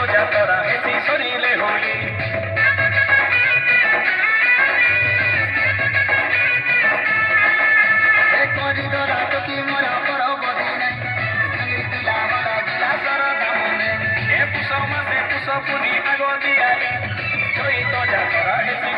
যাতরা হেসি শরীরে হোলি করিদরা টকি মোরা পরব দিনে পিলা বড় বিলাসর দামনে পুষ মাসে পুষ পুনি আগ দিয়ালে চৈত যাতরা হেসি